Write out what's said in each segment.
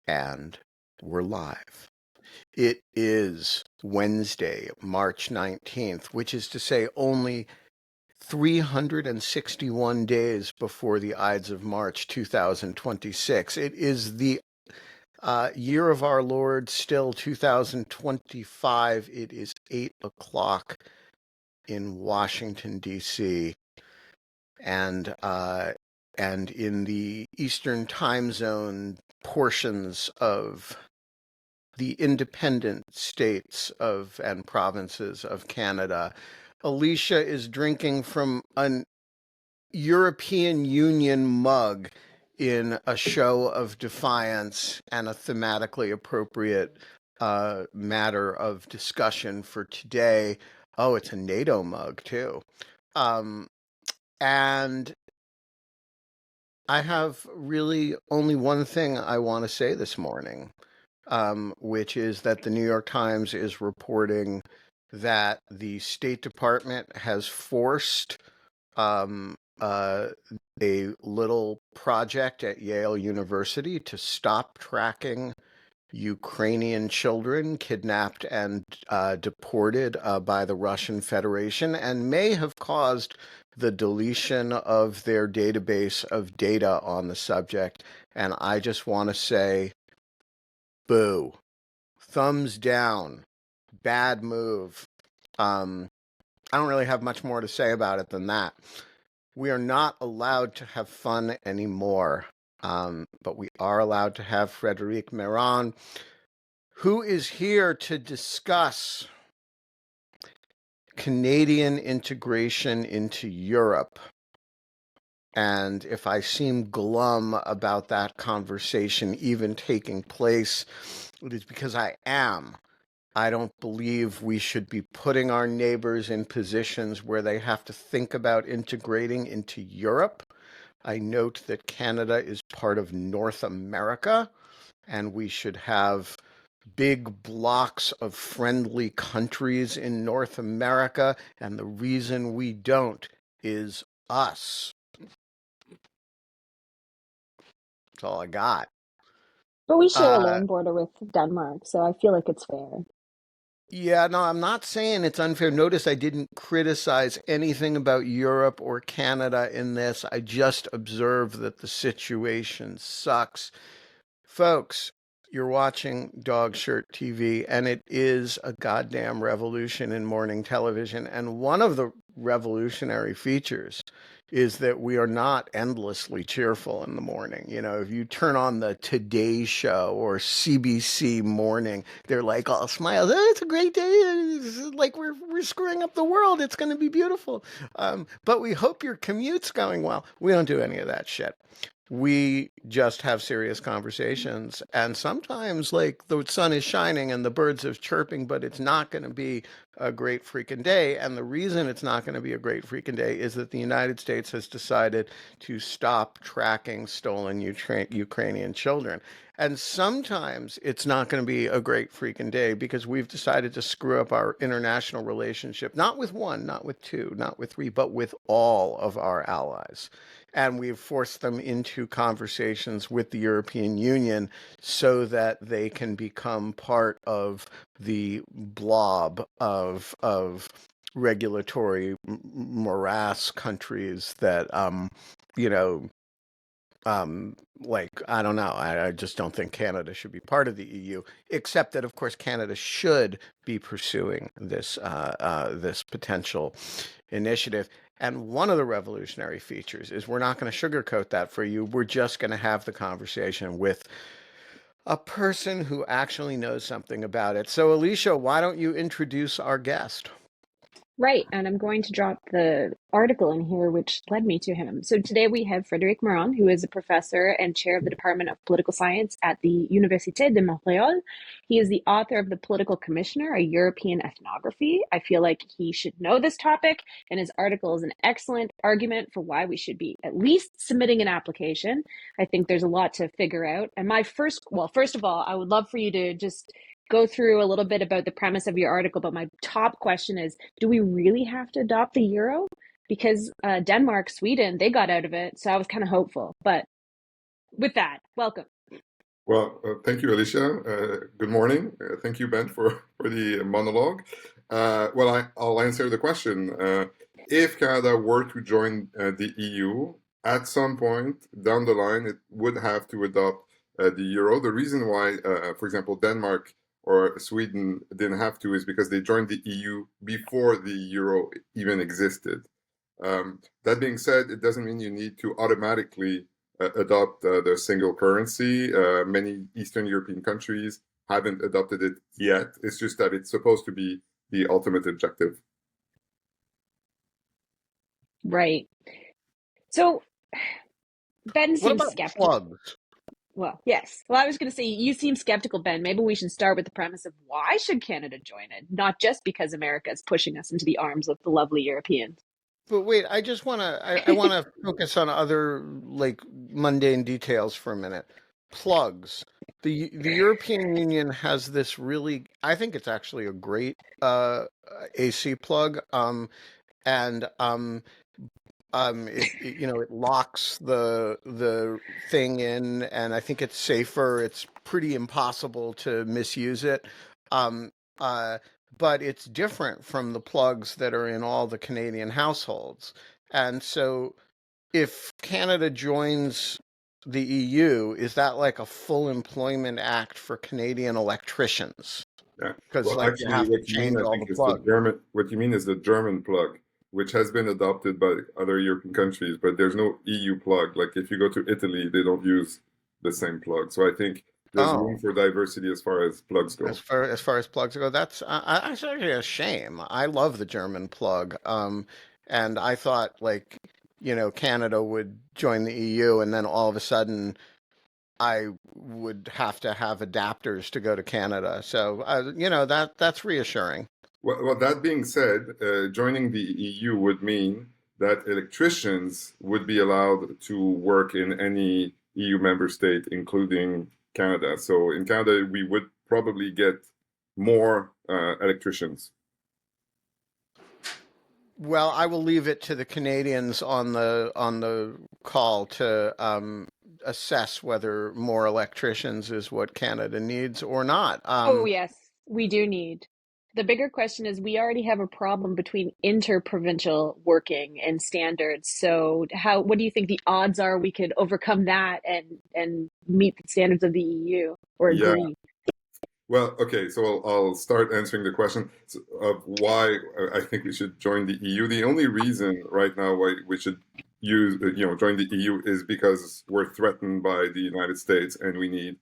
And we're live. It is Wednesday, March 19th, which is to say only 361 days before the Ides of March 2026. It is the year of our Lord, still 2025. It is 8 o'clock in Washington, D.C. And in the Eastern time zone portions of the independent states of and provinces of Canada, Alicia is drinking from an European Union mug in a show of defiance and a thematically appropriate matter of discussion for today. Oh, it's a NATO mug too. And I have really only one thing I want to say this morning, which is that the New York Times is reporting that the State Department has forced a little project at Yale University to stop tracking Ukrainian children kidnapped and deported by the Russian Federation, and may have caused the deletion of their database of data on the subject. And I just want to say, boo, thumbs down, bad move. I don't really have much more to say about it than that. We are not allowed to have fun anymore, but we are allowed to have Frédéric Mérand, who is here to discuss Canadian integration into Europe. And if I seem glum about that conversation even taking place, it is because I am. I don't believe we should be putting our neighbors in positions where they have to think about integrating into Europe. I note that Canada is part of North America, and we should have big blocks of friendly countries in North America, and the reason we don't is us. That's all I got. But we share a land border with Denmark, so I feel like it's fair. Yeah, no, I'm not saying it's unfair. Notice I didn't criticize anything about Europe or Canada in this. I just observed that the situation sucks. Folks, you're watching Dog Shirt TV, and it is a goddamn revolution in morning television. And one of the revolutionary features is that we are not endlessly cheerful in the morning. You know, if you turn on the Today Show or CBC Morning, they're like all smiles. Oh, it's a great day. It's like we're screwing up the world. It's going to be beautiful. But we hope your commute's going well. We don't do any of that shit. We just have serious conversations, and sometimes like the sun is shining and the birds are chirping, but it's not going to be a great freaking day. And the reason it's not going to be a great freaking day is that the United States has decided to stop tracking stolen Ukrainian children. And sometimes it's not going to be a great freaking day because we've decided to screw up our international relationship, not with one, not with two, not with three, but with all of our allies. And we've forced them into conversations with the European Union so that they can become part of the blob of regulatory morass countries that, like, I don't know. I just don't think Canada should be part of the EU, except that, of course, Canada should be pursuing this this potential initiative. And one of the revolutionary features is we're not going to sugarcoat that for you. We're just going to have the conversation with a person who actually knows something about it. So, Alicia, why don't you introduce our guest? Right, and I'm going to drop the article in here which led me to him. So today we have Frédéric Mérand, who is a professor and chair of the Department of Political Science at the Université de Montréal. He is the author of The Political Commissioner, a European Ethnography. I feel like he should know this topic, and his article is an excellent argument for why we should be at least submitting an application. I think there's a lot to figure out. And first of all, I would love for you to just go through a little bit about the premise of your article, but my top question is, do we really have to adopt the euro? Because Denmark, Sweden, they got out of it, so I was kind of hopeful. But with that, welcome. Well, thank you, Alicia. Good morning. Thank you, Ben, for the monologue. I'll answer the question. If Canada were to join the EU, at some point down the line, it would have to adopt the euro. The reason why, for example, Denmark or Sweden didn't have to is because they joined the EU before the euro even existed. That being said, it doesn't mean you need to automatically adopt the single currency. Many Eastern European countries haven't adopted it yet. It's just that it's supposed to be the ultimate objective. Right. So Ben What seems about skeptical. plugs? Well, yes. Well, I was going to say you seem skeptical, Ben. Maybe we should start with the premise of why should Canada join it, not just because America is pushing us into the arms of the lovely Europeans. But wait, I want to focus on other like mundane details for a minute. Plugs. The European Union has this really, I think it's actually a great AC plug. And it locks the thing in, and I think it's safer. It's pretty impossible to misuse it. Um, uh, but it's different from the plugs that are in all the Canadian households. And so if Canada joins the EU, is that like a full employment act for Canadian electricians? Yeah. Because Well, like you actually, have to what you mean, change I all think, the is the plugs. German. What you mean is the German plug, which has been adopted by other European countries, but there's no EU plug. Like if you go to Italy, they don't use the same plug. So I think there's room Oh. for diversity as far as plugs go. As far as plugs go, that's actually a shame. I love the German plug, and I thought like Canada would join the EU, and then all of a sudden I would have to have adapters to go to Canada. So that's reassuring. That being said, joining the EU would mean that electricians would be allowed to work in any EU member state, including Canada. So in Canada, we would probably get more electricians. Well, I will leave it to the Canadians on the call to assess whether more electricians is what Canada needs or not. Oh, yes, we do need. The bigger question is we already have a problem between interprovincial working and standards. So what do you think the odds are we could overcome that and meet the standards of the EU or Yeah. agree? Well, okay, so I'll start answering the question of why I think we should join the EU. The only reason right now why we should join the EU is because we're threatened by the United States and we need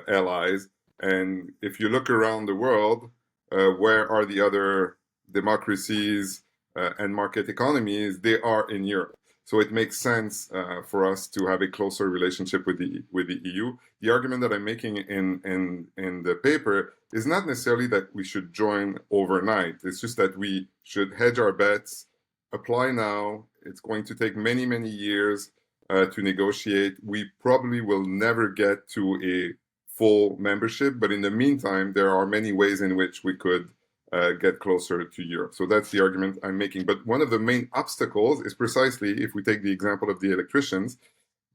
allies. And if you look around the world, where are the other democracies and market economies? They are in Europe. So it makes sense for us to have a closer relationship with the EU. The argument that I'm making in the paper is not necessarily that we should join overnight. It's just that we should hedge our bets, apply now. It's going to take many years to negotiate. We probably will never get to a full membership, but in the meantime, there are many ways in which we could get closer to Europe. So that's the argument I'm making. But one of the main obstacles is precisely, if we take the example of the electricians,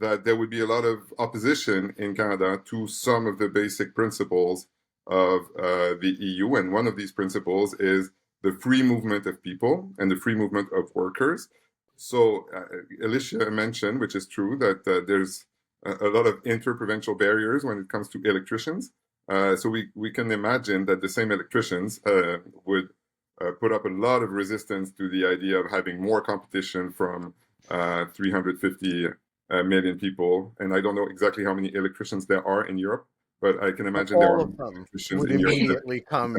that there would be a lot of opposition in Canada to some of the basic principles of the EU. And one of these principles is the free movement of people and the free movement of workers. So Alicia mentioned, which is true, that there's a lot of interprovincial barriers when it comes to electricians. So we can imagine that the same electricians would put up a lot of resistance to the idea of having more competition from 350 million people. And I don't know exactly how many electricians there are in Europe, but I can imagine there All are of them electricians would in Europe. immediately come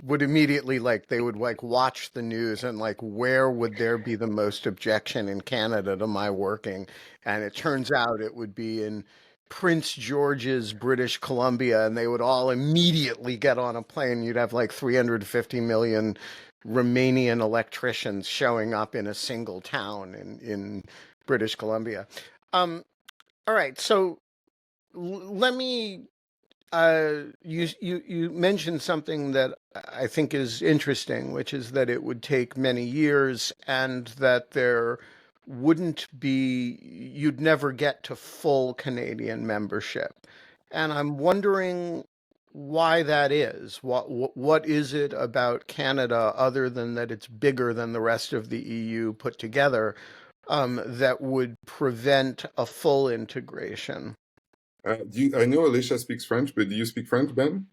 would immediately like they would like watch the news and like where would there be the most objection in Canada to my working, and it turns out it would be in Prince George's, British Columbia, and they would all immediately get on a plane. You'd have like 350 million Romanian electricians showing up in a single town in British Columbia. um all right, so let me you mentioned something that I think is interesting, which is that it would take many years and that there wouldn't be, you'd never get to full Canadian membership. And I'm wondering why that is. What is it about Canada, other than that it's bigger than the rest of the EU put together, that would prevent a full integration? I know Alicia speaks French, but do you speak French, Ben?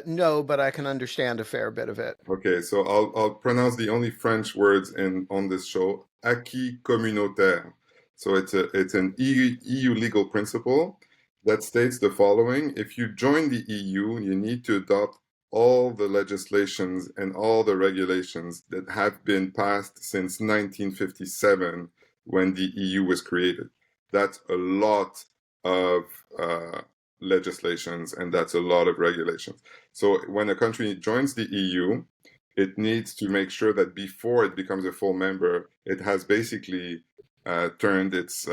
No, but I can understand a fair bit of it. Okay, so I'll pronounce the only French words in on this show, acquis communautaire. So it's an EU legal principle that states the following: if you join the EU, you need to adopt all the legislations and all the regulations that have been passed since 1957 when the EU was created. That's a lot of legislations and that's a lot of regulations. So when a country joins the EU, it needs to make sure that before it becomes a full member, it has basically turned its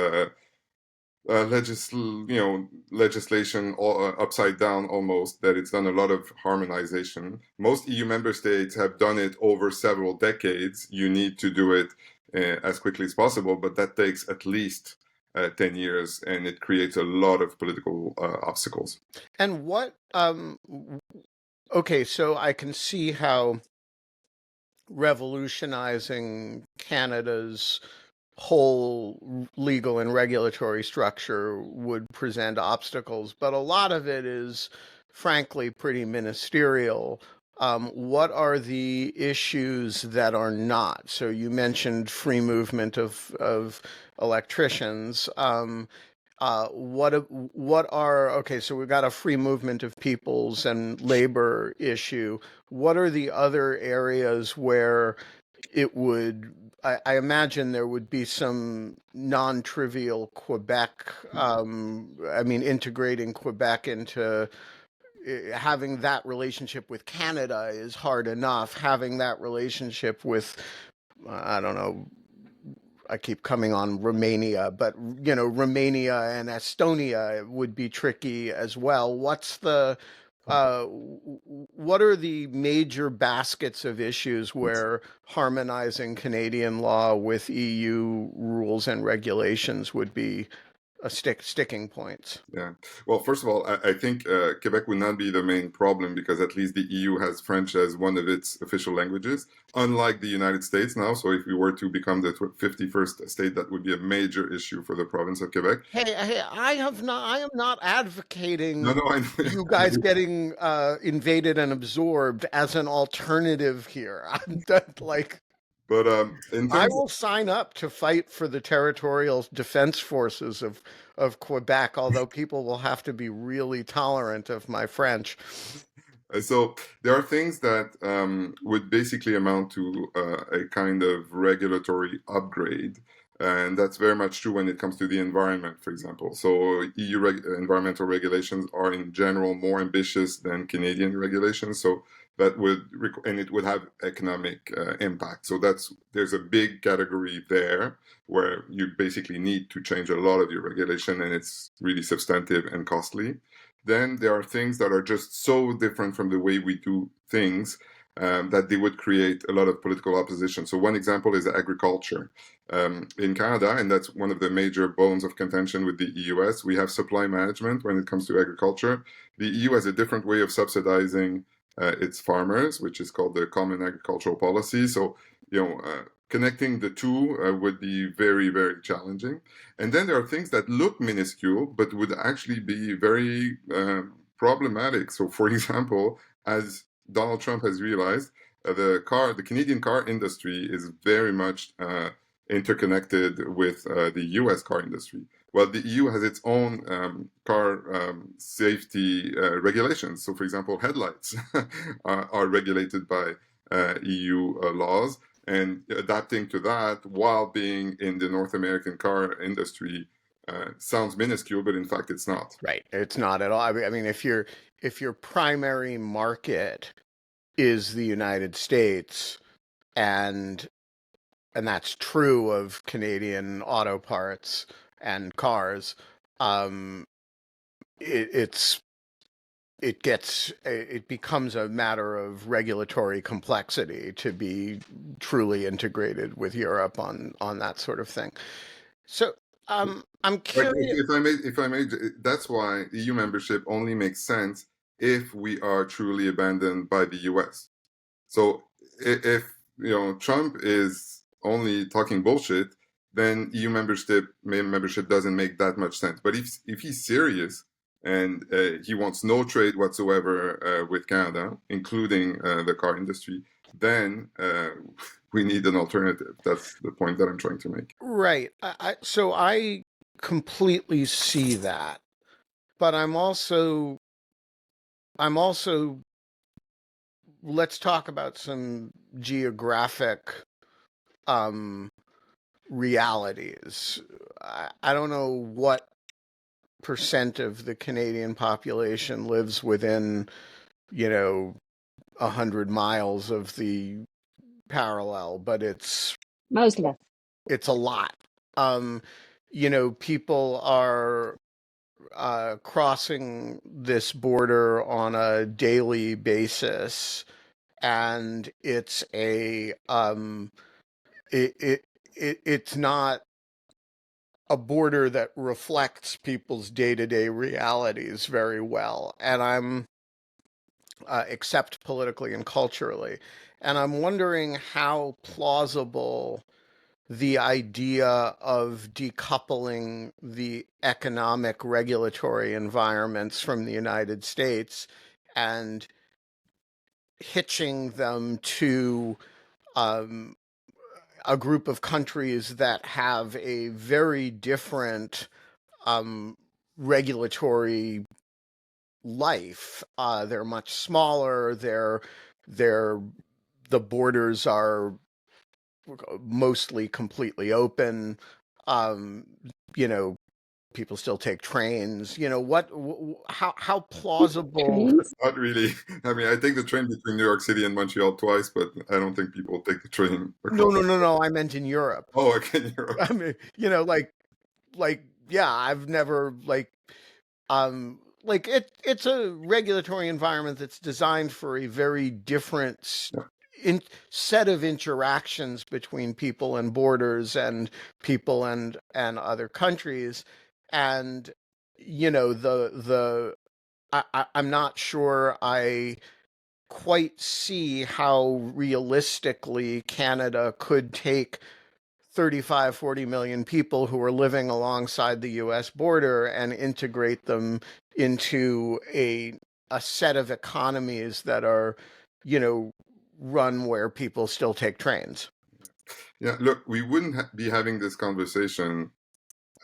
legislation upside down almost. That it's done a lot of harmonization. Most EU member states have done it over several decades. You need to do it as quickly as possible, but that takes at least 10 years, and it creates a lot of political obstacles. And okay, so I can see how revolutionizing Canada's whole legal and regulatory structure would present obstacles, but a lot of it is, frankly, pretty ministerial. What are the issues that are not? So you mentioned free movement of electricians. What are, okay, so we've got a free movement of peoples and labor issue. What are the other areas where it would, I imagine there would be some non-trivial Quebec, I mean, integrating Quebec into having that relationship with Canada is hard enough. Having that relationship with, I don't know, I keep coming on Romania, but Romania and Estonia would be tricky as well. What are the major baskets of issues where harmonizing Canadian law with EU rules and regulations would be a sticking points? Yeah. Well, first of all, I think Quebec would not be the main problem because at least the EU has French as one of its official languages, unlike the United States now. So if we were to become the 51st state, that would be a major issue for the province of Quebec. Hey, I am not No, advocating no, I you guys know. getting invaded and absorbed as an alternative here. I'm like, But in I terms will sign up to fight for the territorial defense forces of Quebec, although people will have to be really tolerant of my French. So there are things that would basically amount to a kind of regulatory upgrade, and that's very much true when it comes to the environment, for example. So environmental regulations are in general more ambitious than Canadian regulations. So that would and it would have economic impact. So there's a big category there where you basically need to change a lot of your regulation, and it's really substantive and costly. Then there are things that are just so different from the way we do things that they would create a lot of political opposition. So one example is agriculture. In Canada, and that's one of the major bones of contention with the US, we have supply management when it comes to agriculture. The EU has a different way of subsidizing its farmers, which is called the Common Agricultural Policy. So, connecting the two would be very, very challenging. And then there are things that look minuscule, but would actually be very problematic. So, for example, as Donald Trump has realized, the Canadian car industry is very much interconnected with the U.S. car industry. Well, the EU has its own car safety regulations. So, for example, headlights are regulated by EU laws, and adapting to that while being in the North American car industry sounds minuscule, but in fact, it's not. Right. It's not at all. I mean, if your primary market is the United States, and that's true of Canadian auto parts and cars, um, it's it becomes a matter of regulatory complexity to be truly integrated with Europe on that sort of thing. So I'm Like curious. if I may, that's why EU membership only makes sense if we are truly abandoned by the US. So if Trump is only talking bullshit, then EU membership doesn't make that much sense. But if he's serious and he wants no trade whatsoever with Canada, including the car industry, then we need an alternative. That's the point that I'm trying to make. Right. So I completely see that, but I'm also let's talk about some geographic um realities. I don't know what percent of the Canadian population lives within, 100 miles of the parallel, but Most of us. it's a lot. Um, people are crossing this border on a daily basis, and it's not a border that reflects people's day-to-day realities very well, and I'm except politically and culturally. And I'm wondering how plausible the idea of decoupling the economic regulatory environments from the United States and hitching them to um, a group of countries that have a very different um, regulatory life. They're much smaller. They're the borders are mostly completely open. Um, you know, People still take trains. How plausible? Trains? Not really. I mean, I take the train between New York City and Montreal twice, but I don't think people take the train No, across. no, no, no. I meant in Europe. Oh, okay, Europe. I mean, yeah, I've never it's a regulatory environment that's designed for a very different Yeah. set of interactions between people and borders and people and other countries. And I'm not sure I quite see how realistically Canada could take 35, 40 million people who are living alongside the US border and integrate them into a set of economies that are, you know, run where people still take trains. Yeah, look, we wouldn't be having this conversation.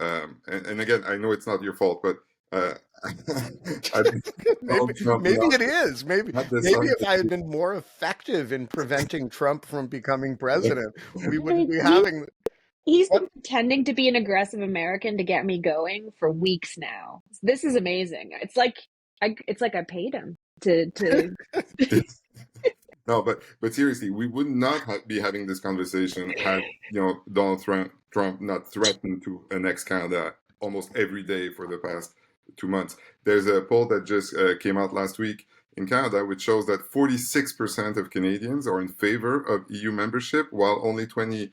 And again, I know it's not your fault, but uh, I think maybe Donald Trump maybe it is. Maybe not this maybe on. if I had been more effective in preventing Trump from becoming president, we wouldn't But be having he's what. been pretending to be an aggressive American to get me going for weeks now. This is amazing. It's like I paid him to No, but seriously, we would not be having this conversation had Donald Trump not threatened to annex Canada almost every day for the past 2 months. There's a poll that just came out last week in Canada, which shows that 46% of Canadians are in favor of EU membership, while only 29%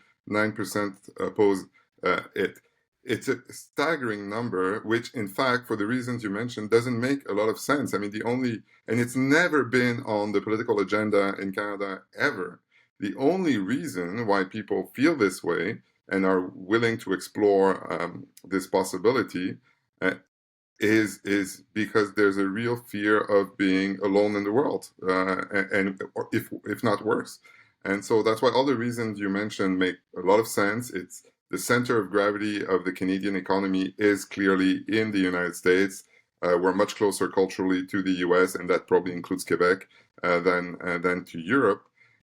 oppose it. It's a staggering number, which, in fact, for the reasons you mentioned, doesn't make a lot of sense. I mean, and it's never been on the political agenda in Canada ever. The only reason why people feel this way and are willing to explore this possibility uh, is because there's a real fear of being alone in the world, and or if not worse. And so that's why all the reasons you mentioned make a lot of sense. It's the center of gravity of the Canadian economy is clearly in the United States. We're much closer culturally to the US, and that probably includes Quebec, than to Europe.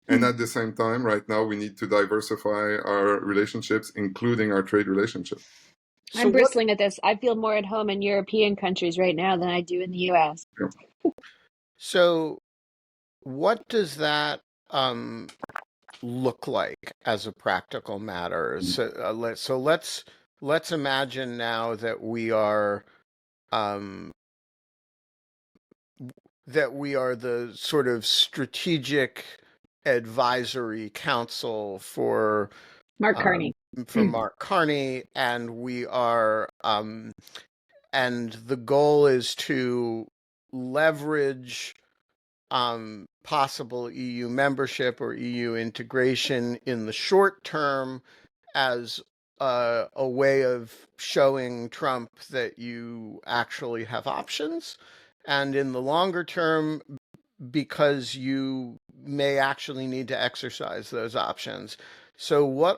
And at the same time, right now, we need to diversify our relationships, including our trade relationship. So I'm what bristling at this. I feel more at home in European countries right now than I do in the US. Yeah. so what does that look like as a practical matter? So let's imagine now that um, we are the sort of strategic advisory council for Mark Carney. for Mark Carney, and we are, and the goal is to leverage possible EU membership or EU integration in the short term as a way of showing Trump that you actually have options, and in the longer term, because you may actually need to exercise those options. So what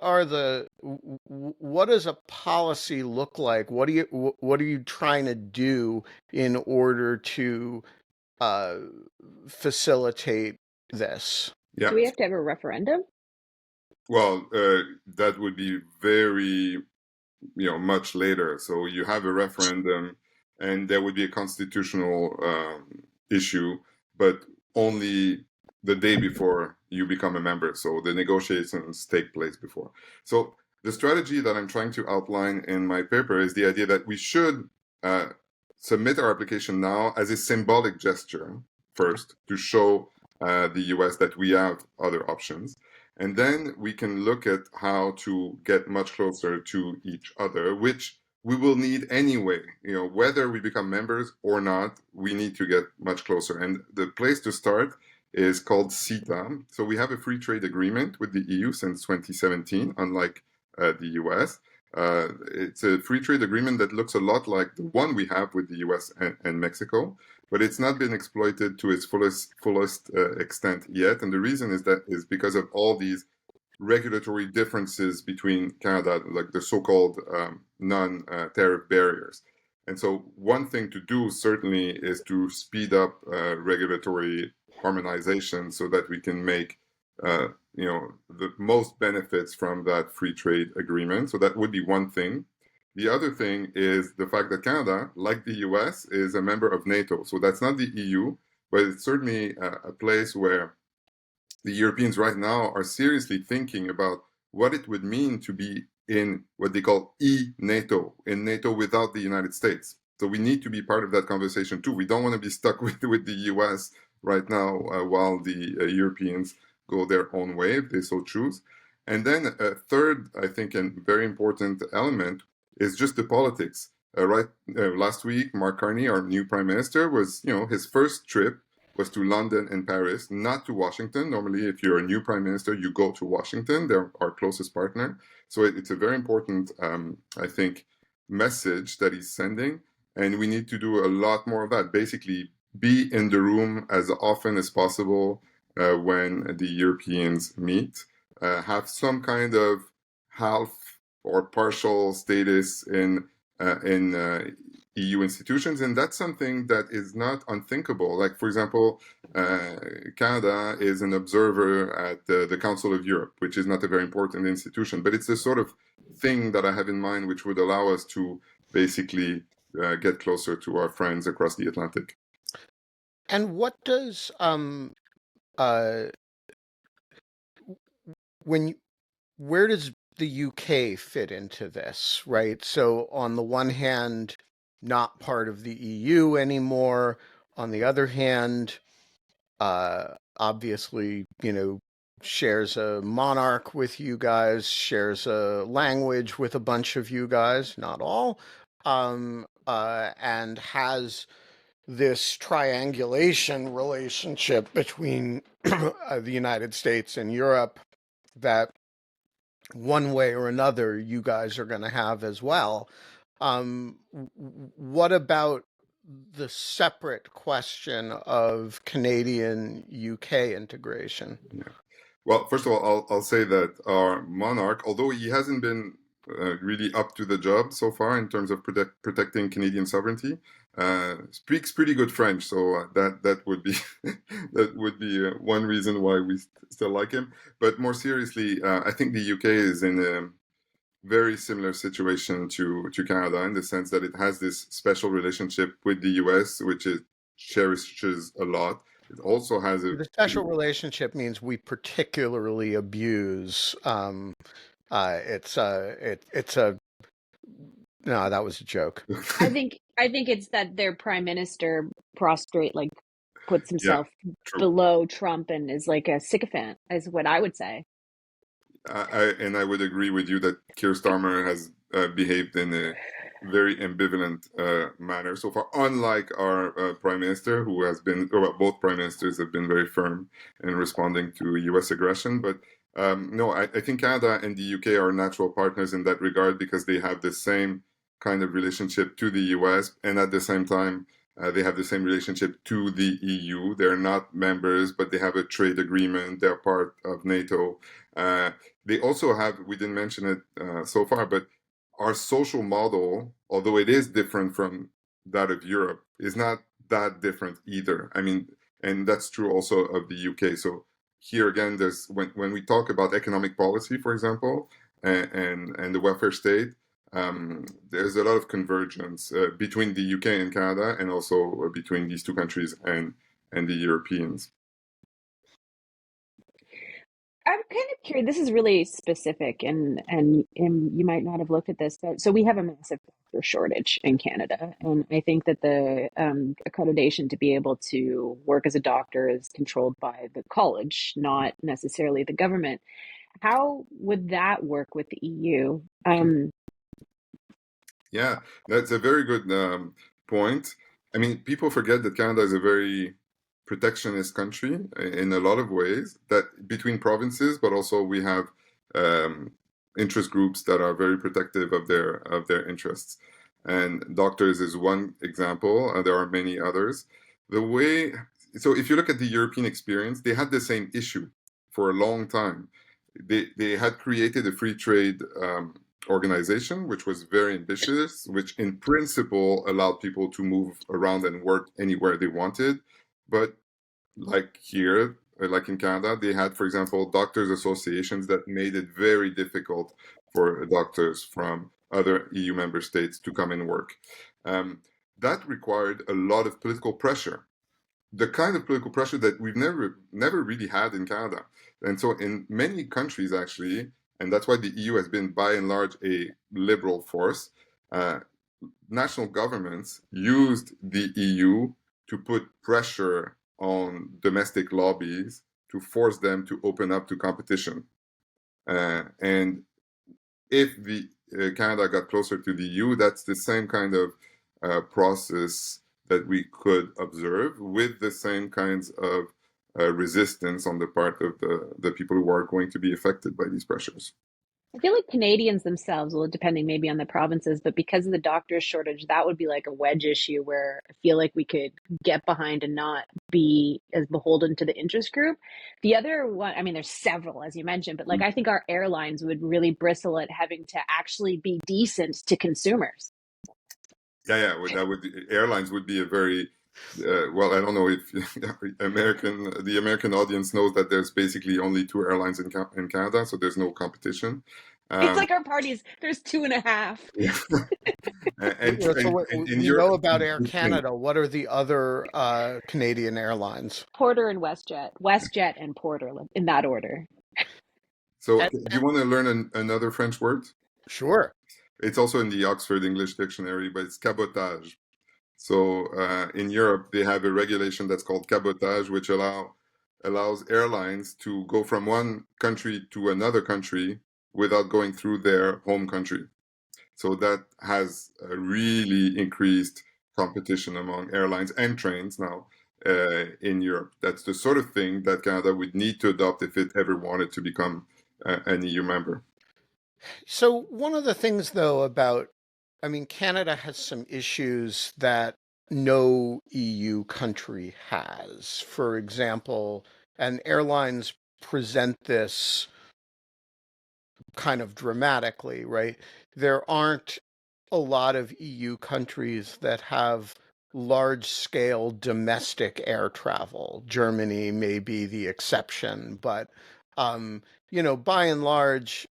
does a policy look like? What are you trying to do in order to uh, facilitate this? Do Yeah. we have to have a referendum? Well, that would be very, much later. So you have a referendum, and there would be a constitutional issue, but only the day before you become a member. So the negotiations take place before. So the strategy that I'm trying to outline in my paper is the idea that we should uh, submit our application now as a symbolic gesture first to show the US that we have other options. And then we can look at how to get much closer to each other, which we will need anyway. Whether we become members or not, we need to get much closer. And the place to start is called CETA. So we have a free trade agreement with the EU since 2017, unlike the US. It's a free trade agreement that looks a lot like the one we have with the US and Mexico, but it's not been exploited to its fullest extent yet. And the reason is because of all these regulatory differences between Canada, like the so-called non-tariff barriers. And so one thing to do certainly is to speed up regulatory harmonization so that we can make the most benefits from that free trade agreement. So that would be one thing. The other thing is the fact that Canada, like the US, is a member of NATO. So that's not the EU, but it's certainly a place where the Europeans right now are seriously thinking about what it would mean to be in what they call e-NATO, in NATO without the United States. So we need to be part of that conversation too. We don't want to be stuck with the US right now while the Europeans go their own way if they so choose. And then a third, I think, and very important element is just the politics. Last week, Mark Carney, our new prime minister, was, his first trip was to London and Paris, not to Washington. Normally, if you're a new prime minister, you go to Washington. They're our closest partner. So it's a very important, I think, message that he's sending. And we need to do a lot more of that. Basically, be in the room as often as possible when the Europeans meet. Have some kind of half or partial status in EU institutions, and that's something that is not unthinkable. Like, for example, Canada is an observer at the Council of Europe, which is not a very important institution, but it's the sort of thing that I have in mind which would allow us to basically get closer to our friends across the Atlantic. And what does where does the UK fit into this, right? So on the one hand, not part of the EU anymore. On the other hand, obviously, shares a monarch with you guys, shares a language with a bunch of you guys, not all, and has this triangulation relationship between the United States and Europe that one way or another you guys are going to have as well. What about the separate question of Canadian UK integration? Yeah. Well, first of all, I'll say that our monarch, although he hasn't been really up to the job so far in terms of protecting Canadian sovereignty, speaks pretty good French. So that would be that would be one reason why we still like him. But more seriously, I think the UK is in a very similar situation to Canada in the sense that it has this special relationship with the US, which it cherishes a lot. It also has a The special relationship means we particularly abuse. It's a no, that was a joke. I think it's that their prime minister puts himself true. below Trump and is like a sycophant, is what I would say. I would agree with you that Keir Starmer has behaved in a very ambivalent manner so far, unlike our prime minister, who has been, well, both prime ministers have been very firm in responding to U.S. aggression. But no, I think Canada and the UK are natural partners in that regard because they have the same kind of relationship to the US, and at the same time, they have the same relationship to the EU. They're not members, but they have a trade agreement. They're part of NATO. Uh, they also have, we didn't mention it so far, but our social model, although it is different from that of Europe, is not that different either. I mean, and that's true also of the UK. So here again, there's when we talk about economic policy, for example, and the welfare state, there's a lot of convergence between the UK and Canada, and also between these two countries and the Europeans. I'm kind of curious. This is really specific, and you might not have looked at this, but so we have a massive doctor shortage in Canada, and I think that the accreditation to be able to work as a doctor is controlled by the college, not necessarily the government. How would that work with the EU? Yeah, that's a very good point. I mean, people forget that Canada is a very protectionist country in a lot of ways, that between provinces, but also we have um, interest groups that are very protective of their interests. And doctors is one example, and there are many others. The way, so if you look at the European experience, they had the same issue for a long time. They had created a free trade organization, which was very ambitious, which in principle allowed people to move around and work anywhere they wanted. But like here, like in Canada, they had, for example, doctors' associations that made it very difficult for doctors from other EU member states to come and work. Um, that required a lot of political pressure, the kind of political pressure that we've never really had in Canada. And so in many countries actually, and that's why the EU has been by and large a liberal force, uh, national governments used the EU to put pressure on domestic lobbies to force them to open up to competition. And if the Canada got closer to the EU, that's the same kind of process that we could observe with the same kinds of resistance on the part of the people who are going to be affected by these pressures. I feel like Canadians themselves, well, depending maybe on the provinces, but because of the doctor's shortage, that would be like a wedge issue where I feel like we could get behind and not be as beholden to the interest group. The other one, I mean, there's several, as you mentioned, but like I think our airlines would really bristle at having to actually be decent to consumers. Yeah, that would airlines would be a very well. I don't know if the American audience knows that there's basically only two airlines in Canada, so there's no competition. It's Um, like our parties, there's two and a half. yeah. So And in we know Europe, about Air Canada. What are the other Canadian airlines? Porter and WestJet and Porter in that order. so And, do you want to learn another French word? sure. It's also in the Oxford English Dictionary, but it's cabotage. So in Europe, they have a regulation that's called cabotage, which allows airlines to go from one country to another country without going through their home country. So that has really increased competition among airlines and trains now in Europe. That's the sort of thing that Canada would need to adopt if it ever wanted to become an EU member. So one of the things, though, about, I mean, Canada has some issues that no EU country has. For example, and airlines present this kind of dramatically, right? There aren't a lot of EU countries that have large scale domestic air travel. Germany may be the exception, but by and large,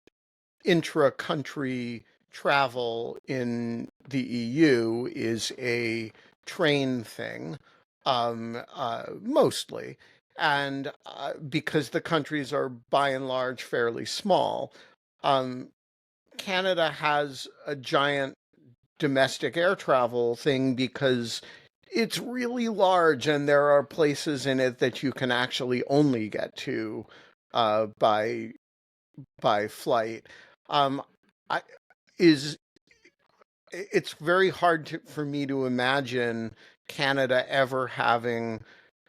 intra-country travel in the EU is a train thing, mostly, and because the countries are by and large fairly small, um, Canada has a giant domestic air travel thing because it's really large and there are places in it that you can actually only get to by by flight. Um, I, is it's very hard for me to imagine Canada ever having,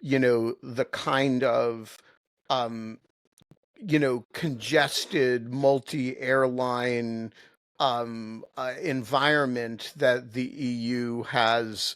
the kind of, um, congested multi-airline environment that the EU has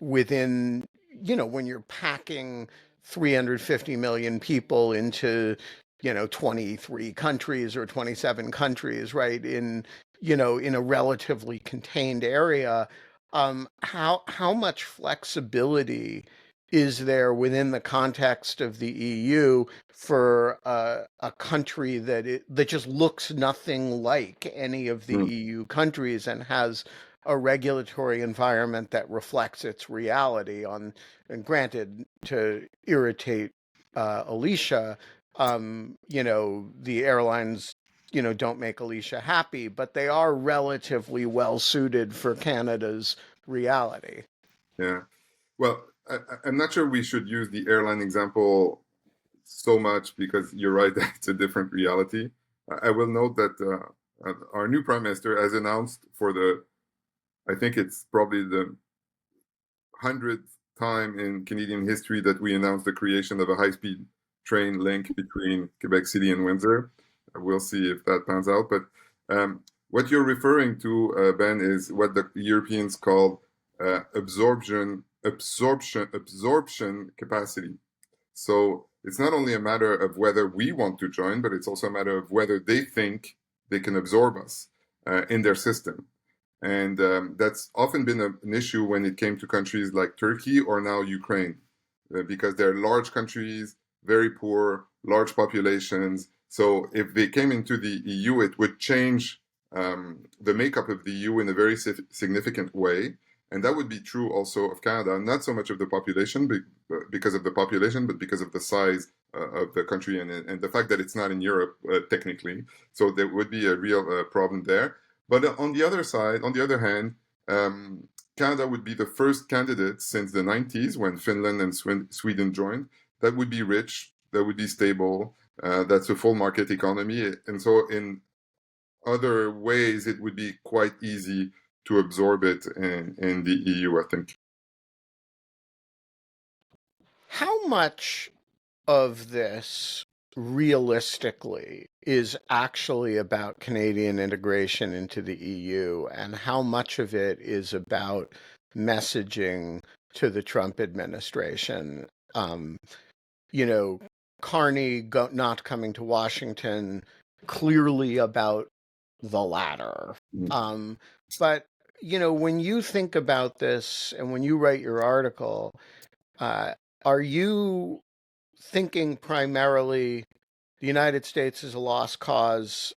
within, when you're packing 350 million people into, 23 countries or 27 countries, right? In a relatively contained area. How much flexibility is there within the context of the EU for a country that just looks nothing like any of the Mm, EU countries and has a regulatory environment that reflects its reality on, and granted, to irritate Alicia, the airlines, don't make Alicia happy, but they are relatively well suited for Canada's reality. yeah. Well, I'm not sure we should use the airline example so much because you're right that it's a different reality. I will note that our new prime minister has announced for the, I think it's probably the 100th time in Canadian history that we announced the creation of a high-speed train link between Quebec City and Windsor. We'll see if that pans out. But what you're referring to, Ben, is what the Europeans call absorption capacity. So it's not only a matter of whether we want to join, but it's also a matter of whether they think they can absorb us in their system. And that's often been an issue when it came to countries like Turkey or now Ukraine, because they're large countries, very poor, large populations. So if they came into the EU, it would change the makeup of the EU in a very significant way. And that would be true also of Canada, not so much of the population, because of the population, but because of the size of the country and the fact that it's not in Europe, technically. So there would be a real problem there. But on the other side, on the other hand, Canada would be the first candidate since the 90s when Finland and Sweden joined that would be rich, that would be stable, that's a full market economy. And so in other ways, it would be quite easy to absorb it in the EU, I think. How much of this realistically is actually about Canadian integration into the EU, and how much of it is about messaging to the Trump administration? Um, you know, Carney not coming to Washington, clearly about the latter. Mm. Um, but, when you think about this and when you write your article, uh, are you thinking primarily the United States is a lost cause,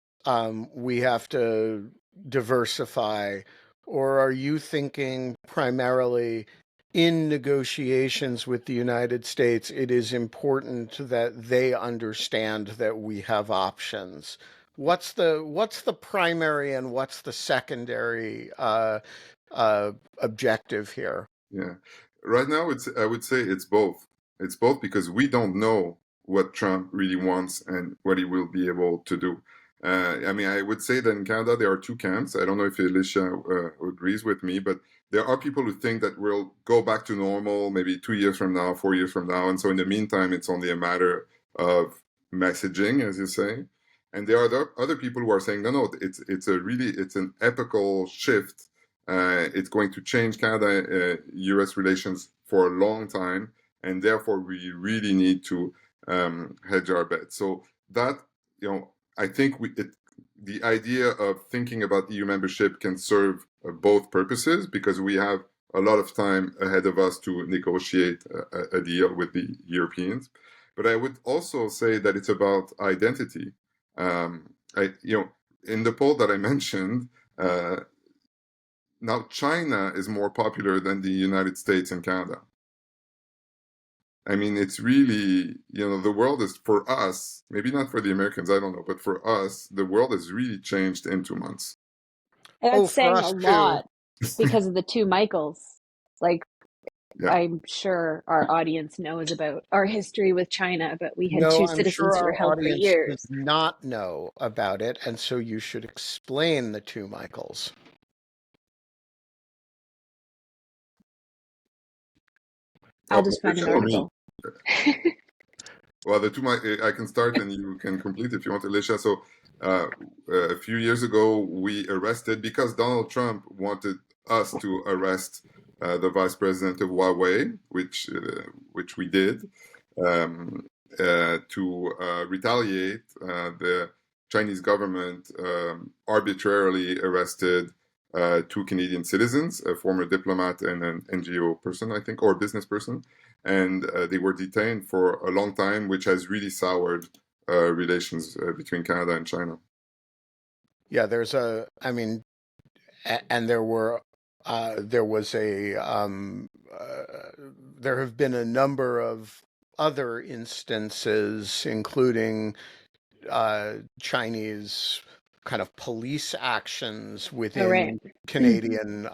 we have to diversify, or are you thinking primarily in negotiations with the United States, it is important that they understand that we have options? What's the primary and what's the secondary objective here? Yeah. Right now, I would say it's both. It's both because we don't know what Trump really wants and what he will be able to do. I mean, I would say that in Canada, there are two camps. I don't know if Alicia agrees with me, but there are people who think that we'll go back to normal maybe 2 years from now, 4 years from now. And so in the meantime, it's only a matter of messaging, as you say. And there are other people who are saying, no, no, it's an epical shift. It's going to change Canada-US relations for a long time, and therefore we really need to hedge our bets. So that, I think the idea of thinking about EU membership can serve both purposes because we have a lot of time ahead of us to negotiate a deal with the Europeans. But I would also say that it's about identity. In the poll that I mentioned, now China is more popular than the United States and Canada. I mean, it's really, the world is, for us, maybe not for the Americans, I don't know, but for us, the world has really changed in 2 months. And Oh, that's for saying a us too. lot because of the two Michaels. Like, Yeah. I'm sure our audience knows about our history with China, but we had No, two I'm sure citizens who were our held for audience does years. not know about it, and so you should explain the two Michaels. I'll Oh, just find an Alicia or me? article. Well, I can start and you can complete if you want, Alicia. So, uh, a few years ago, we arrested because Donald Trump wanted us to arrest the vice president of Huawei, which we did, um, to retaliate. The Chinese government arbitrarily arrested two Canadian citizens, a former diplomat and an NGO person, I think, or business person, and they were detained for a long time, which has really soured relations between Canada and China. Yeah, and there was there have been a number of other instances, including Chinese kind of police actions Oh, right. within Canadian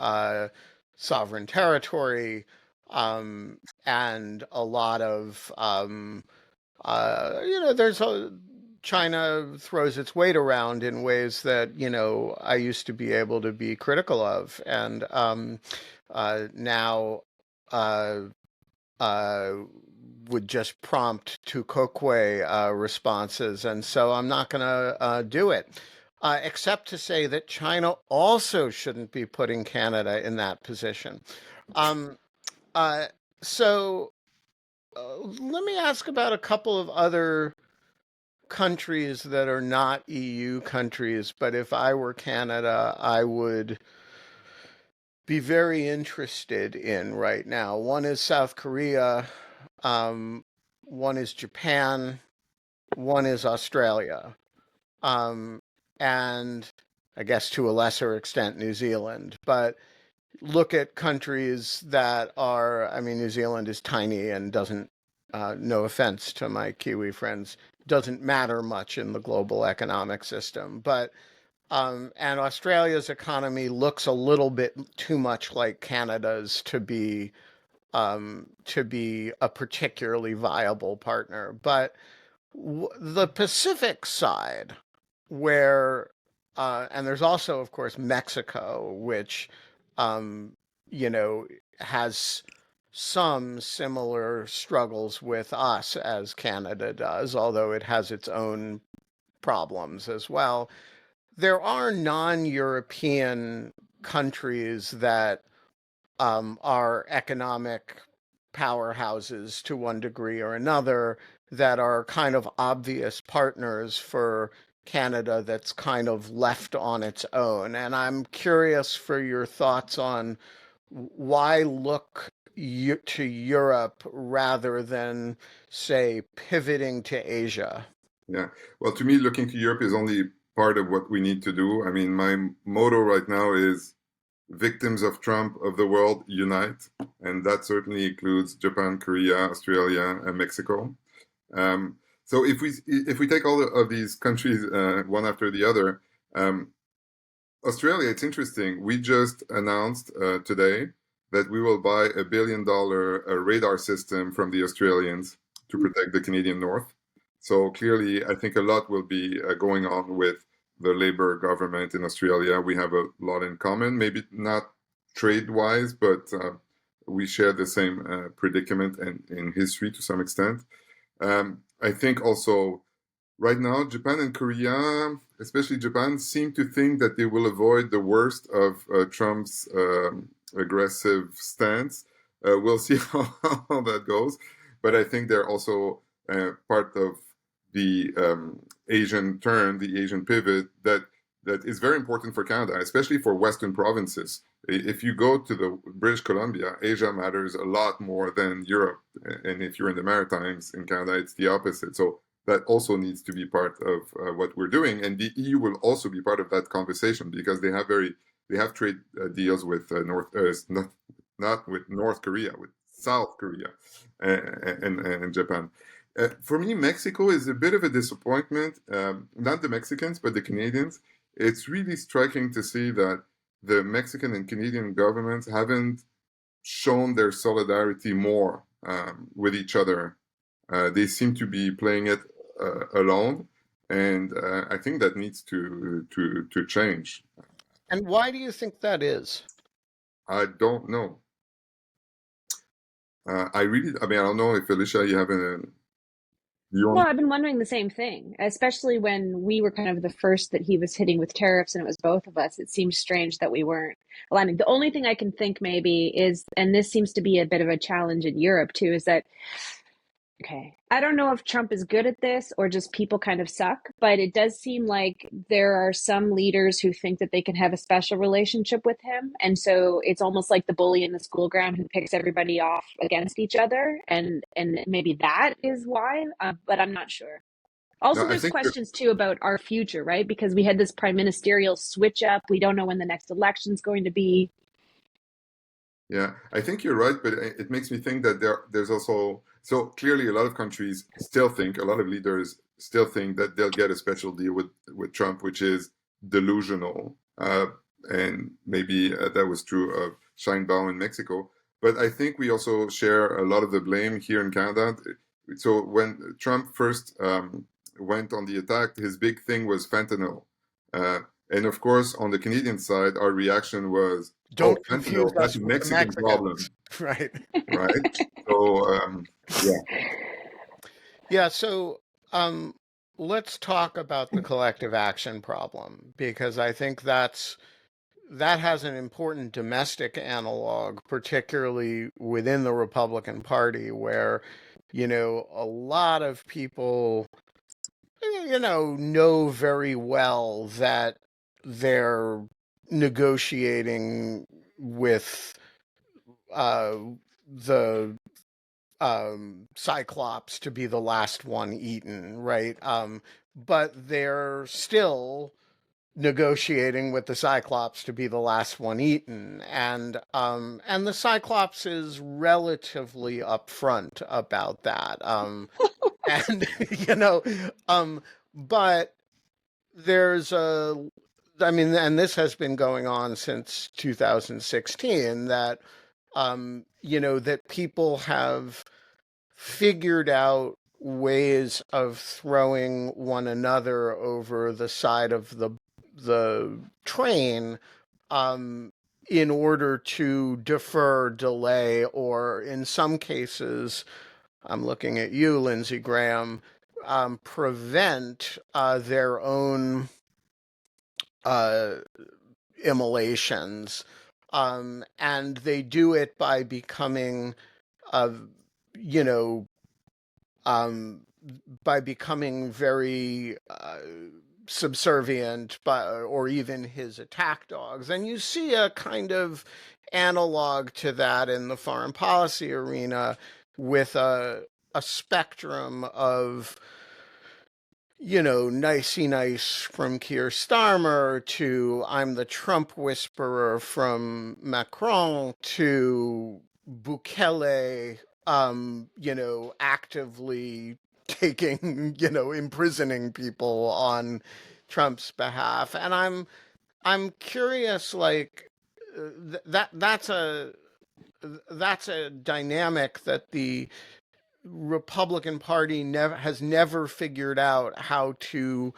sovereign territory, and a lot of there's a China throws its weight around in ways that I used to be able to be critical of, and now uh, uh, would just prompt to Kokwe responses, and so I'm not going to do it. Except to say that China also shouldn't be putting Canada in that position. Um, uh, so let me ask about a couple of other countries that are not EU countries, but if I were Canada, I would be very interested in right now. One is South Korea, um, one is Japan, one is Australia, um, and I guess to a lesser extent, New Zealand. But look at countries that are, I mean, New Zealand is tiny and doesn't, no offense to my Kiwi friends, doesn't matter much in the global economic system. But, and Australia's economy looks a little bit too much like Canada's to be a particularly viable partner. But the Pacific side, where and there's also, of course, Mexico, which um, you know has some similar struggles with us as Canada does, although it has its own problems as well. There are non-European countries that are economic powerhouses to one degree or another that are kind of obvious partners for Canada that's kind of left on its own. And I'm curious for your thoughts on why look to Europe rather than, say, pivoting to Asia. Yeah. Well, to me, looking to Europe is only part of what we need to do. I mean, my motto right now is victims of Trump of the world unite, and that certainly includes Japan, Korea, Australia, and Mexico. So if we take all of these countries one after the other, um, Australia, it's interesting. We just announced today that we will buy $1 billion radar system from the Australians to protect the Canadian North. So clearly, I think a lot will be going on with the Labour government in Australia. We have a lot in common, maybe not trade-wise, but we share the same predicament and in history to some extent. I think also right now, Japan and Korea, especially Japan, seem to think that they will avoid the worst of Trump's aggressive stance. We'll see how that goes. But I think they're also part of the Asian turn, the Asian pivot that is very important for Canada, especially for Western provinces. If you go to the British Columbia, Asia matters a lot more than Europe. And if you're in the Maritimes in Canada, it's the opposite. So that also needs to be part of what we're doing, and the EU will also be part of that conversation because they have trade deals with not with North Korea, with South Korea and Japan. For me, Mexico is a bit of a disappointment. Not the Mexicans, but the Canadians. It's really striking to see that the Mexican and Canadian governments haven't shown their solidarity more with each other. They seem to be playing it alone, and I think that needs to change. And why do you think that is? I don't know. I mean, I don't know if Alicia, you have a view Well, on. I've been wondering the same thing, especially when we were kind of the first that he was hitting with tariffs and it was both of us. It seems strange that we weren't aligning. The only thing I can think maybe is, and this seems to be a bit of a challenge in Europe too, is that, okay, I don't know if Trump is good at this or just people kind of suck, but it does seem like there are some leaders who think that they can have a special relationship with him. And so it's almost like the bully in the school ground who picks everybody off against each other. And maybe that is why, but I'm not sure. No, Also, I there's think questions too about our future, right? Because we had this prime ministerial switch up. We don't know when the next election's going to be. yeah, I think you're right, but it makes me think that there's also so clearly a lot of countries still think, a lot of leaders still think that they'll get a special deal with Trump, which is delusional, and maybe that was true of Sheinbaum in Mexico. But I think we also share a lot of the blame here in Canada. So when Trump first went on the attack, his big thing was fentanyl. Uh, and of course, on the Canadian side, our reaction was, "Oh, Don't confuse fentanyl, that's us a with the Mexican problem," Mexicans. Right. right? So, yeah, Yeah, so um, let's talk about the collective action problem because I think that has an important domestic analog, particularly within the Republican Party, where, a lot of people, know very well that they're negotiating with uh, the Cyclops to be the last one eaten, right? But they're still negotiating with the Cyclops to be the last one eaten, and the Cyclops is relatively upfront about that, and you know, but there's I mean, and this has been going on since 2016 that that people have figured out ways of throwing one another over the side of the train um, in order to defer, delay, or in some cases, I'm looking at you, Lindsey Graham, prevent their own uh, immolations. And they do it by becoming, uh, you know, um, by becoming very subservient, or even his attack dogs. And you see a kind of analog to that in the foreign policy arena with a spectrum of nicey nice from Keir Starmer to I'm the Trump whisperer from Macron to Bukele, actively taking, imprisoning people on Trump's behalf. And I'm curious, like that's a dynamic that the Republican Party has never figured out how to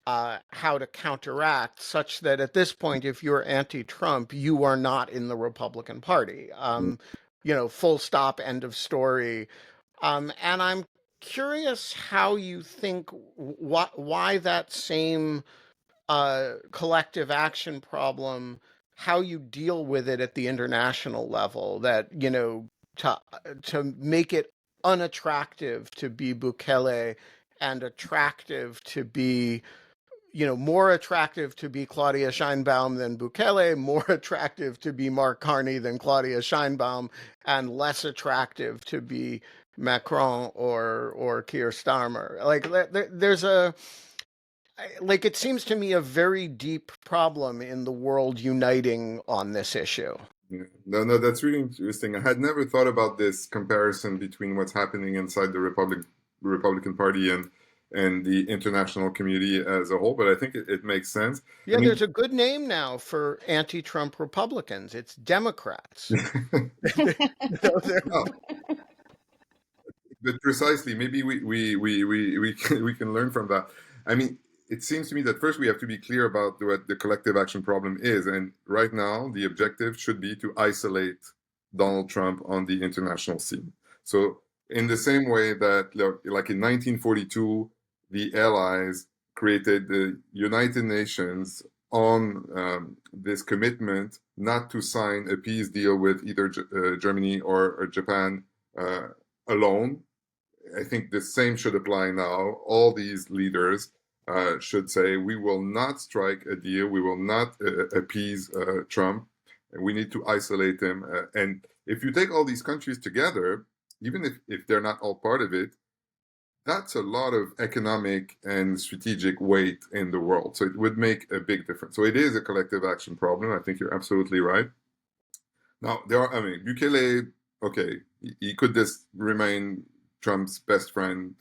counteract, such that at this point, if you're anti-Trump, you are not in the Republican Party. Full stop, end of story. And I'm curious how you think why that same collective action problem, how you deal with it at the international level, that to make it unattractive to be Bukele and attractive to be more attractive to be Claudia Sheinbaum than Bukele, more attractive to be Mark Carney than Claudia Sheinbaum, and less attractive to be Macron or Keir Starmer. There's it seems to me a very deep problem in the world uniting on this issue. yeah. No, that's really interesting. I had never thought about this comparison between what's happening inside the Republican Party and the international community as a whole. But I think it makes sense. I Yeah, mean, there's a good name now for anti-Trump Republicans. It's Democrats. well, but precisely, maybe we can learn from that. I mean, it seems to me that first we have to be clear about what the collective action problem is, and right now the objective should be to isolate Donald Trump on the international scene. So, in the same way that, like in 1942, the Allies created the United Nations on this commitment not to sign a peace deal with either Germany or Japan alone. I think the same should apply now. All these leaders should say, we will not strike a deal, we will not appease Trump, and we need to isolate him. And if you take all these countries together, even if they're not all part of it, that's a lot of economic and strategic weight in the world. So it would make a big difference. So it is a collective action problem. I think you're absolutely right. Now, I mean, Bukele, okay, he could just remain Trump's best friend.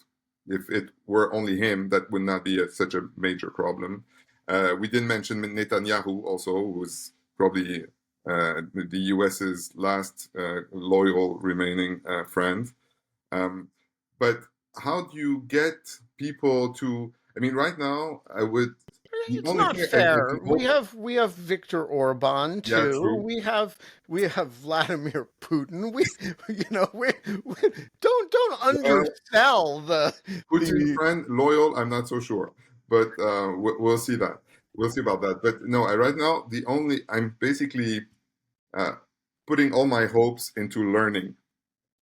If it were only him, that would not be such a major problem. We didn't mention Netanyahu also, who's probably the US's last loyal remaining friend. But how do you get people to? I mean, right now, I would. The It's only not thing I fair. can hope. We have Viktor Orban Yeah, too. true. We have Vladimir Putin. We don't Well, undersell Putin the friend, loyal, I'm not so sure, but we'll see that. We'll see about that. But no, right now I'm basically uh, putting all my hopes into learning,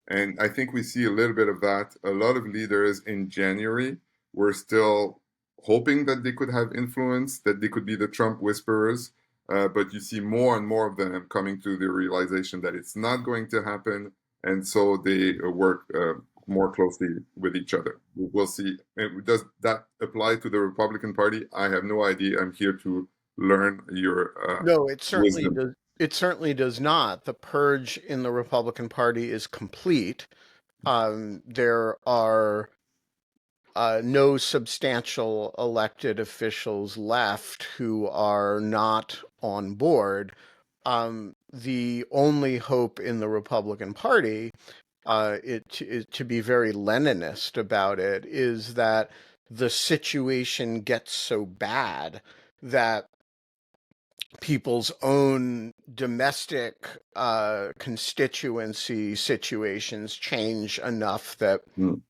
and I think we see a little bit of that. A lot of leaders in January were still hoping that they could have influence, that they could be the Trump whisperers. But you see more and more of them coming to the realization that it's not going to happen, and so they work more closely with each other. We'll see. And does that apply to the Republican Party? I have no idea. I'm here to learn your No, it certainly wisdom. does. It certainly does not. The purge in the Republican Party is complete. There are no substantial elected officials left who are not on board. The only hope in the Republican Party, to be very Leninist about it, is that the situation gets so bad that people's own domestic constituency situations change enough that Mm.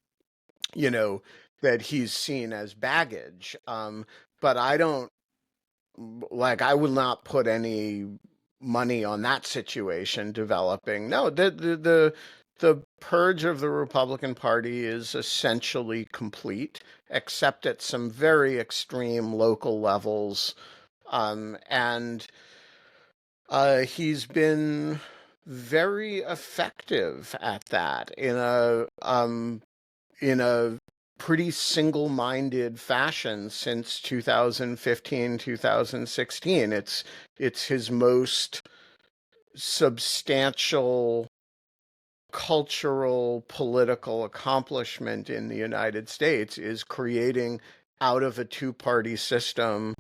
you know that he's seen as baggage. But I don't I will not put any money on that situation developing. No, the purge of the Republican Party is essentially complete, except at some very extreme local levels. And he's been very effective at that in a pretty single-minded fashion since 2015, 2016. It's his most substantial cultural political accomplishment in the United States is creating out of a two-party system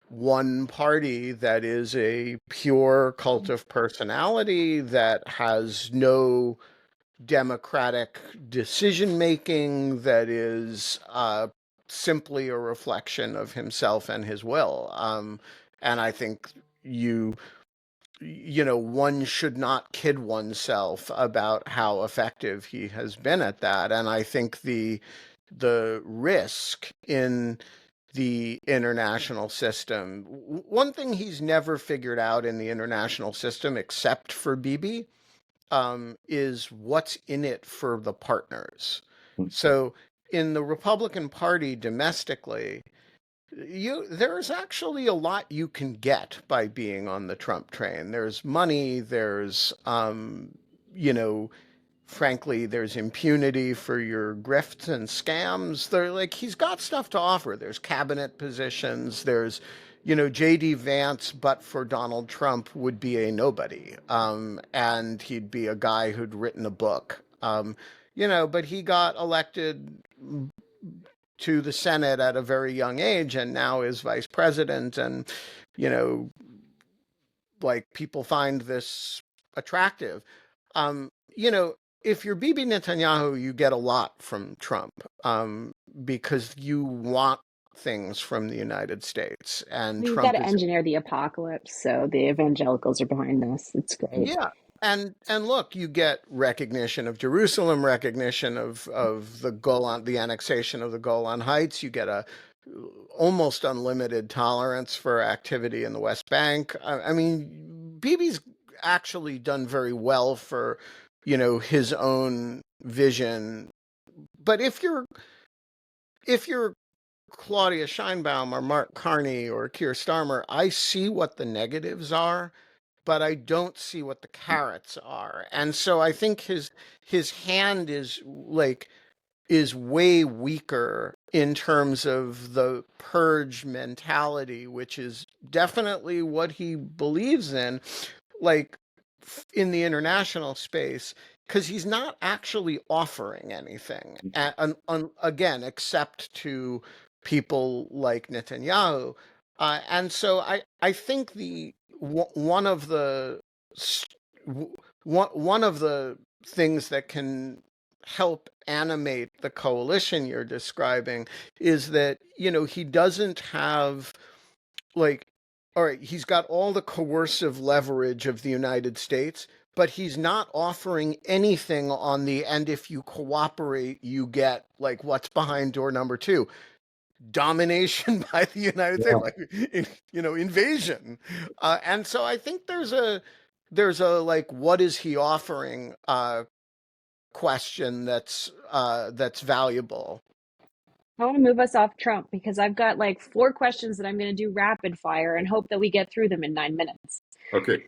one party that is a pure cult of personality that has no democratic decision making, that is simply a reflection of himself and his will. And I think you one should not kid oneself about how effective he has been at that. And I think the risk in the international system, one thing he's never figured out in the international system, except for Bibi, is what's in it for the partners. So in the Republican Party domestically, there's actually a lot you can get by being on the Trump train. There's money, there's you know, frankly, there's impunity for your grifts and scams. He's got stuff to offer. There's cabinet positions. There's, J.D. Vance, but for Donald Trump, would be a nobody. And he'd be a guy who'd written a book. But he got elected to the Senate at a very young age and now is vice president. And, you know, like people find this attractive. You know, if you're Bibi Netanyahu, you get a lot from Trump because you want things from the United States, and We've got Trump to is, engineer the apocalypse, so the evangelicals are behind this. It's great. yeah. And look, you get recognition of Jerusalem, recognition of the Golan, the annexation of the Golan Heights. You get a almost unlimited tolerance for activity in the West Bank. I mean, Bibi's actually done very well for, you know, his own vision. But if you're Claudia Scheinbaum or Mark Carney or Keir Starmer, I see what the negatives are, but I don't see what the carrots are. And so I think his hand is way weaker in terms of the purge mentality, which is definitely what he believes in, like in the international space, because he's not actually offering anything, again, except to people like Netanyahu. And so I think one of the one of the things that can help animate the coalition you're describing is that, you know, he doesn't have, like, all right, he's got all the coercive leverage of the United States, but he's not offering anything on the, and if you cooperate, you get, like, what's behind door number two, domination by the United States, Yeah. like, you know, invasion. And so I think there's a like, what is he offering question that's valuable. I want to move us off Trump because I've got like 4 questions that I'm going to do rapid fire and hope that we get through them in 9 minutes. Okay.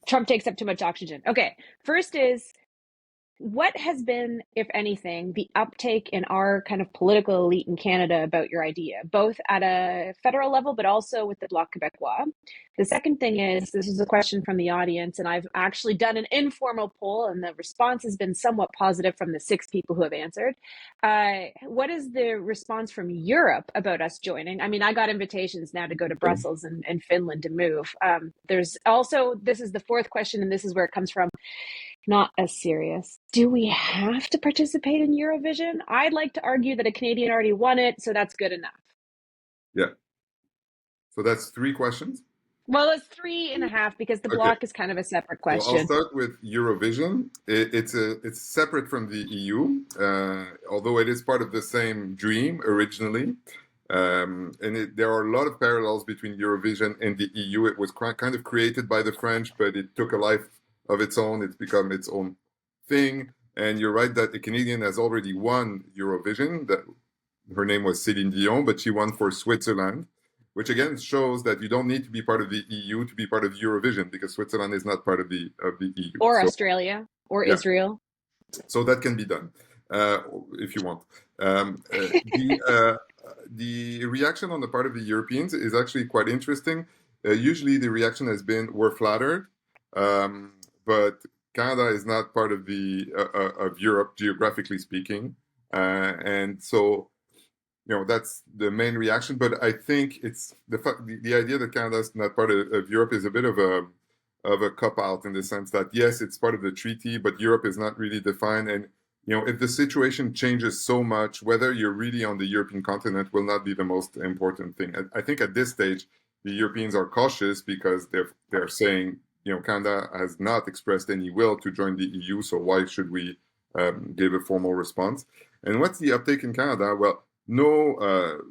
Trump takes up too much oxygen. Okay. First is, what has been, if anything, the uptake in our kind of political elite in Canada about your idea, both at a federal level, but also with the Bloc Québécois? The second thing is, this is a question from the audience, and I've actually done an informal poll, and the response has been somewhat positive from the 6 people who have answered. What is the response from Europe about us joining? I mean, I got invitations now to go to Brussels and Finland to move. There's also, this is the 4th question, and this is where it comes from. Not as serious. Do we have to participate in Eurovision? I'd like to argue that a Canadian already won it, so that's good enough. Yeah. So that's 3 questions. Well, it's 3.5 because the Okay. block is kind of a separate So I'll question. start with Eurovision. It's separate from the EU, although it is part of the same dream originally. There are a lot of parallels between Eurovision and the EU. It was kind of created by the French, but it took a life of its own. It's become its own thing. And you're right that a Canadian has already won Eurovision. That her name was Céline Dion, but she won for Switzerland, which again shows that you don't need to be part of the EU to be part of Eurovision, because Switzerland is not part of the EU. Or Australia, or yeah. Israel. So that can be done if you want. The reaction on the part of the Europeans is actually quite interesting. Usually the reaction has been, we're flattered, but Canada is not part of of Europe, geographically speaking. And so, you know, that's the main reaction. But I think it's the idea that Canada is not part of Europe is a bit of a cop out, in the sense that, yes, it's part of the treaty, but Europe is not really defined. And, you know, if the situation changes so much, whether you're really on the European continent will not be the most important thing. I think at this stage, the Europeans are cautious because they're saying, you know, Canada has not expressed any will to join the EU, so why should we give a formal response? And what's the uptake in Canada? Well, no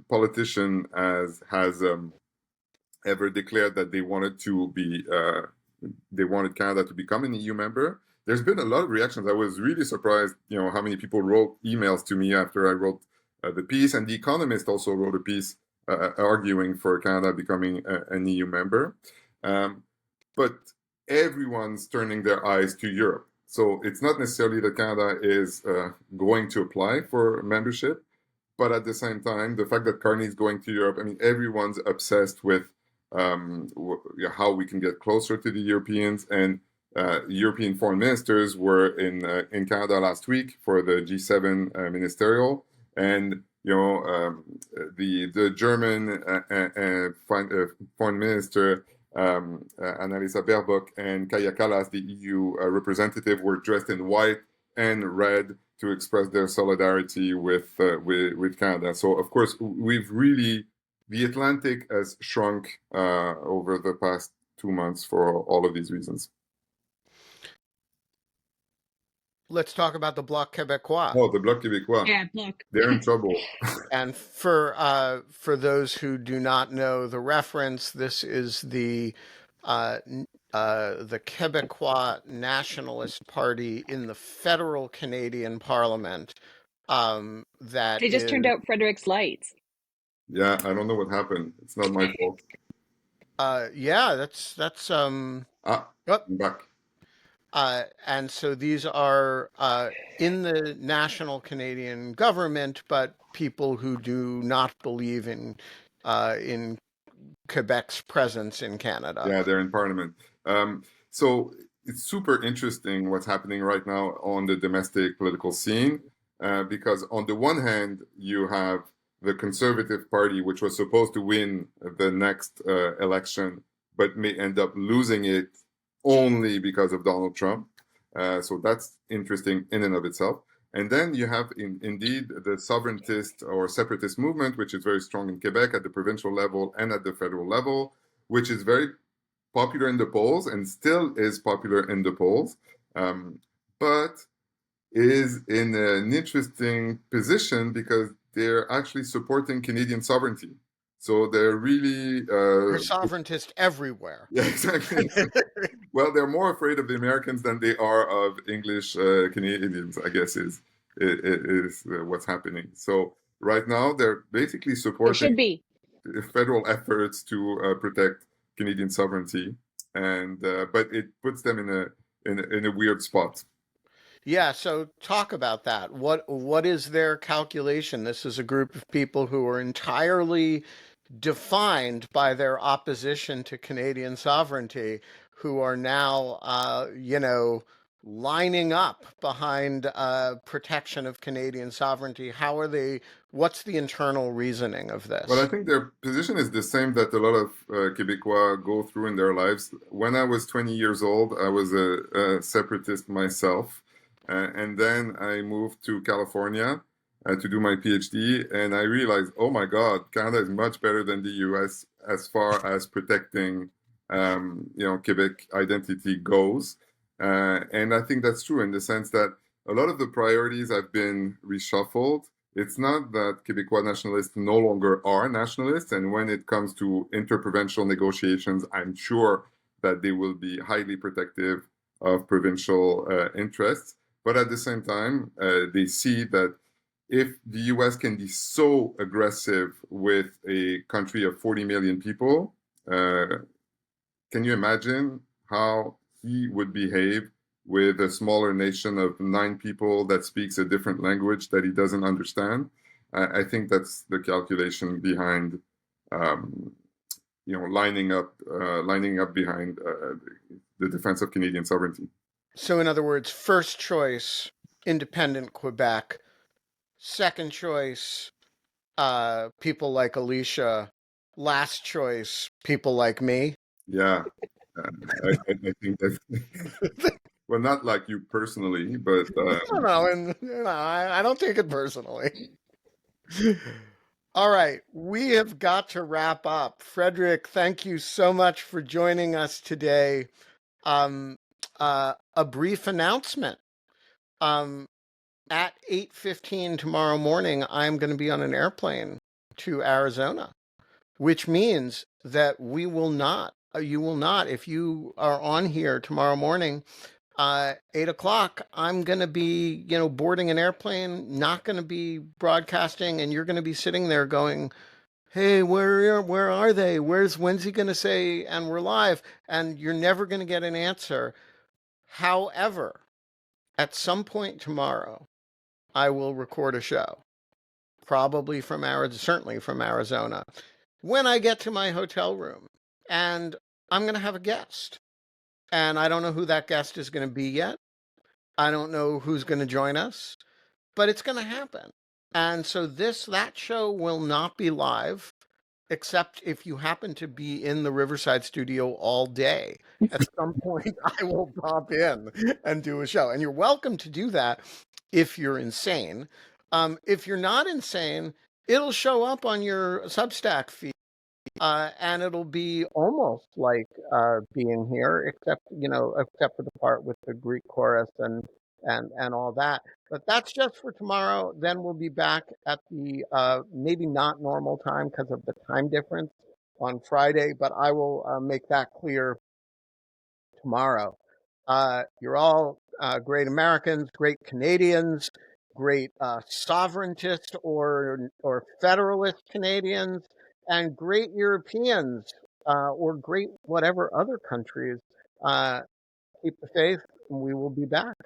politician has ever declared that they wanted Canada to become an EU member. There's been a lot of reactions. I was really surprised, you know, how many people wrote emails to me after I wrote the piece, and The Economist also wrote a piece arguing for Canada becoming an EU member. But everyone's turning their eyes to Europe. So it's not necessarily that Canada is going to apply for membership, but at the same time, the fact that Carney is going to Europe, I mean, everyone's obsessed with how we can get closer to the Europeans. And European foreign ministers were in Canada last week for the G7 ministerial, and the German foreign minister Annalisa Baerbock and Kaja Kallas, the EU representative, were dressed in white and red to express their solidarity with Canada. So of course the Atlantic has shrunk over the past 2 months for all of these reasons. Let's talk about the Bloc Québécois. Oh, the Bloc Québécois. Yeah, look. They're in trouble. And for those who do not know the reference, this is the Québécois Nationalist Party in the federal Canadian Parliament. That They just turned out Frédéric's lights. Yeah, I don't know what happened. It's not my fault. Yeah, that's I'm back. and so these are in the national Canadian government, but people who do not believe in Quebec's presence in Canada. Yeah, they're in Parliament. So it's super interesting what's happening right now on the domestic political scene, because on the one hand, you have the Conservative Party, which was supposed to win the next election, but may end up losing it only because of Donald Trump. So that's interesting in and of itself. And then you have indeed the sovereigntist or separatist movement, which is very strong in Quebec at the provincial level and at the federal level, which is very popular in the polls and still is popular in the polls, but is in an interesting position because they're actually supporting Canadian sovereignty. So they're really They're sovereigntist everywhere. Yeah, exactly. Well, they're more afraid of the Americans than they are of English Canadians, I guess is what's happening. So right now they're basically supporting federal efforts to protect Canadian sovereignty, and but it puts them in a weird spot. Yeah, so talk about that. What is their calculation? This is a group of people who are entirely defined by their opposition to Canadian sovereignty, who are now, lining up behind protection of Canadian sovereignty. What's the internal reasoning of this? Well, I think their position is the same that a lot of Quebecois go through in their lives. When I was 20 years old, I was a separatist myself. And then I moved to California to do my PhD, and I realized, oh my God, Canada is much better than the US as far as protecting, Quebec identity goes. And I think that's true in the sense that a lot of the priorities have been reshuffled. It's not that Quebecois nationalists no longer are nationalists, and when it comes to interprovincial negotiations, I'm sure that they will be highly protective of provincial interests. But at the same time, they see that if the US can be so aggressive with a country of 40 million people, can you imagine how he would behave with a smaller nation of 9 people that speaks a different language that he doesn't understand? I think that's the calculation behind, lining up behind the defense of Canadian sovereignty. So in other words, first choice, independent Quebec. Second choice, people like Alicia. Last choice, people like me. Yeah, I think that. Well, not like you personally, but I don't take it personally. All right, we have got to wrap up. Frédéric, thank you so much for joining us today. A brief announcement. At 8:15 tomorrow morning, I'm going to be on an airplane to Arizona, which means that you will not, if you are on here tomorrow morning, 8:00, I'm going to be, boarding an airplane, not going to be broadcasting, and you're going to be sitting there going, hey, where are they? When's he going to say, and we're live? And you're never going to get an answer. However, at some point tomorrow, I will record a show, probably certainly from Arizona, when I get to my hotel room, and I'm going to have a guest. And I don't know who that guest is going to be yet. I don't know who's going to join us, but it's going to happen. And so that show will not be live, except if you happen to be in the Riverside studio all day. At some point, I will pop in and do a show. And you're welcome to do that if you're insane. If you're not insane, it'll show up on your Substack feed. And it'll be almost like being here, except for the part with the Greek chorus and all that. But that's just for tomorrow. Then we'll be back at the maybe not normal time because of the time difference on Friday. But I will make that clear tomorrow. You're all great Americans, great Canadians, great sovereigntists or federalist Canadians, and great Europeans or great whatever other countries. Keep the faith, and we will be back.